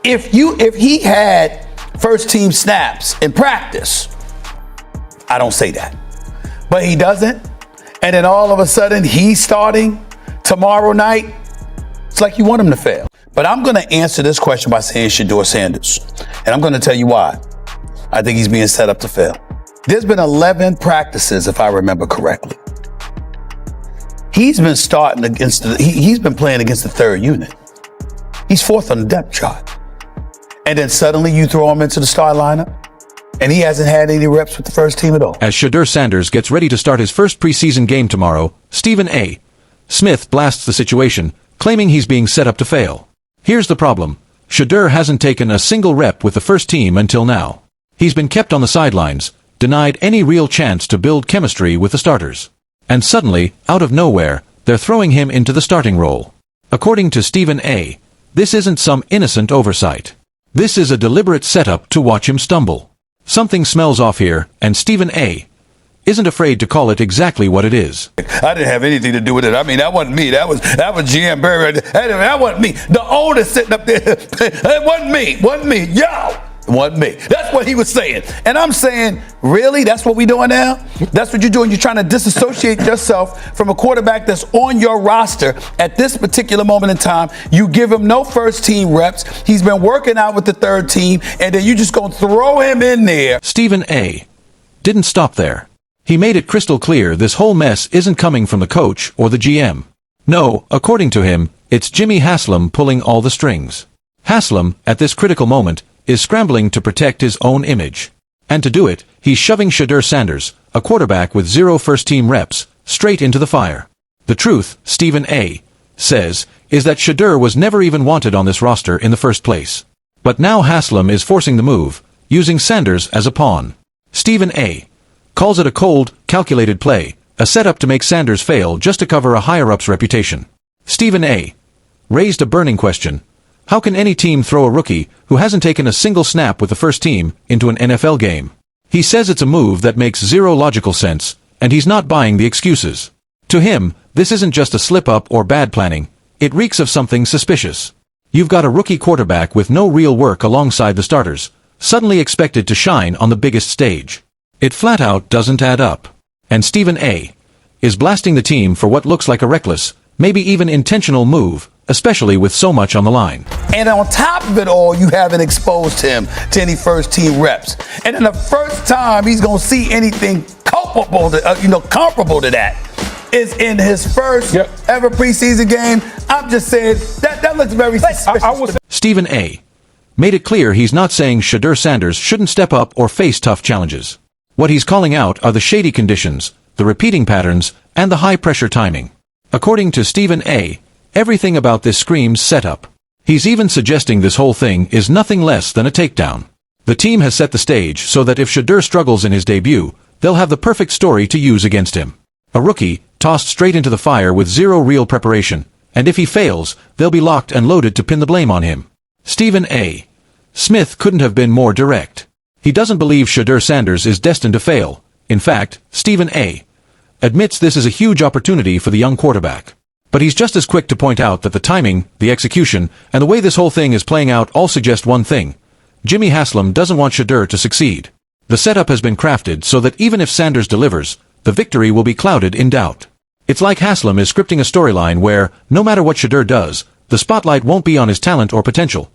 if he had first team snaps in practice, I don't say that. But he doesn't. And then all of a sudden he's starting tomorrow night. It's like you want him to fail. But I'm going to answer this question by saying Shedeur Sanders. And I'm going to tell you why. I think he's being set up to fail. There's been 11 practices, if I remember correctly. He's been starting against he's been playing against the third unit. He's fourth on the depth chart. And then suddenly you throw him into the start lineup, and he hasn't had any reps with the first team at all. As Shedeur Sanders gets ready to start his first preseason game tomorrow, Stephen A. Smith blasts the situation, claiming he's being set up to fail. Here's the problem. Shedeur hasn't taken a single rep with the first team until now. He's been kept on the sidelines, denied any real chance to build chemistry with the starters. And suddenly, out of nowhere, they're throwing him into the starting role. According to Stephen A., this isn't some innocent oversight. This is a deliberate setup to watch him stumble. Something smells off here, and Stephen A. isn't afraid to call it exactly what it is. I didn't have anything to do with it. I mean, that wasn't me. That was GM Barry. That wasn't me. The owner sitting up there. It wasn't me. Wasn't me. Yo! It wasn't me. That's what he was saying. And I'm saying, really? That's what we're doing now? That's what you're doing? You're trying to disassociate yourself from a quarterback that's on your roster at this particular moment in time. You give him no first team reps. He's been working out with the third team, and then you just going to throw him in there. Stephen A. didn't stop there. He made it crystal clear this whole mess isn't coming from the coach or the GM. No, according to him, it's Jimmy Haslam pulling all the strings. Haslam, at this critical moment, is scrambling to protect his own image. And to do it, he's shoving Shedeur Sanders, a quarterback with 0 first-team reps, straight into the fire. The truth, Stephen A. says, is that Shedeur was never even wanted on this roster in the first place. But now Haslam is forcing the move, using Sanders as a pawn. Stephen A. calls it a cold, calculated play, a setup to make Sanders fail just to cover a higher-up's reputation. Stephen A. raised a burning question. How can any team throw a rookie who hasn't taken a single snap with the first team into an NFL game? He says it's a move that makes zero logical sense, and he's not buying the excuses. To him, this isn't just a slip-up or bad planning. It reeks of something suspicious. You've got a rookie quarterback with no real work alongside the starters, suddenly expected to shine on the biggest stage. It flat out doesn't add up. And Stephen A. is blasting the team for what looks like a reckless, maybe even intentional move, especially with so much on the line. And on top of it all, you haven't exposed him to any first team reps. And then the first time he's going to see anything comparable to that is in his first ever preseason game. I'm just saying that looks very suspicious. Stephen A. made it clear he's not saying Shedeur Sanders shouldn't step up or face tough challenges. What he's calling out are the shady conditions, the repeating patterns, and the high-pressure timing. According to Stephen A., everything about this screams setup. He's even suggesting this whole thing is nothing less than a takedown. The team has set the stage so that if Shedeur struggles in his debut, they'll have the perfect story to use against him. A rookie, tossed straight into the fire with zero real preparation, and if he fails, they'll be locked and loaded to pin the blame on him. Stephen A. Smith couldn't have been more direct. He doesn't believe Shedeur Sanders is destined to fail. In fact, Stephen A. admits this is a huge opportunity for the young quarterback. But he's just as quick to point out that the timing, the execution, and the way this whole thing is playing out all suggest one thing. Jimmy Haslam doesn't want Shedeur to succeed. The setup has been crafted so that even if Sanders delivers, the victory will be clouded in doubt. It's like Haslam is scripting a storyline where, no matter what Shedeur does, the spotlight won't be on his talent or potential.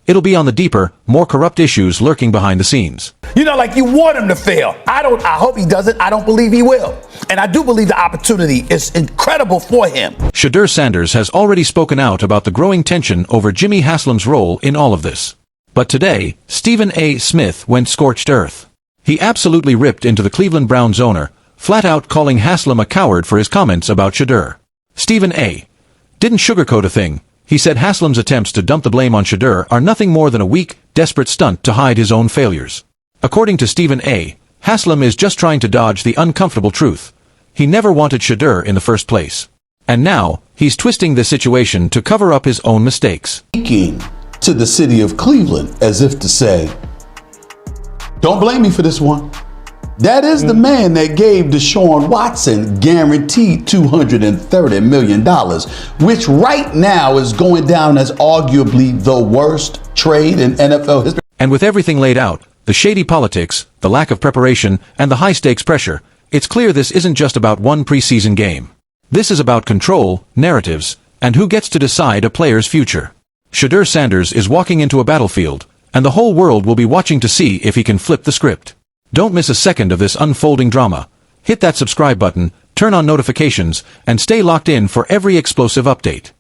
It'll be on the deeper, more corrupt issues lurking behind the scenes. Like you want him to fail. I hope he doesn't. I don't believe he will. And I do believe the opportunity is incredible for him. Shedeur Sanders has already spoken out about the growing tension over Jimmy Haslam's role in all of this. But today, Stephen A. Smith went scorched earth. He absolutely ripped into the Cleveland Browns owner, flat out calling Haslam a coward for his comments about Shedeur. Stephen A. didn't sugarcoat a thing. He said Haslam's attempts to dump the blame on Shedeur are nothing more than a weak, desperate stunt to hide his own failures. According to Stephen A., Haslam is just trying to dodge the uncomfortable truth. He never wanted Shedeur in the first place. And now, he's twisting the situation to cover up his own mistakes. Speaking to the city of Cleveland as if to say, don't blame me for this one. That is the man that gave Deshaun Watson guaranteed $230 million, which right now is going down as arguably the worst trade in NFL history. And with everything laid out, the shady politics, the lack of preparation, and the high-stakes pressure, it's clear this isn't just about one preseason game. This is about control, narratives, and who gets to decide a player's future. Shedeur Sanders is walking into a battlefield, and the whole world will be watching to see if he can flip the script. Don't miss a second of this unfolding drama. Hit that subscribe button, turn on notifications, and stay locked in for every explosive update.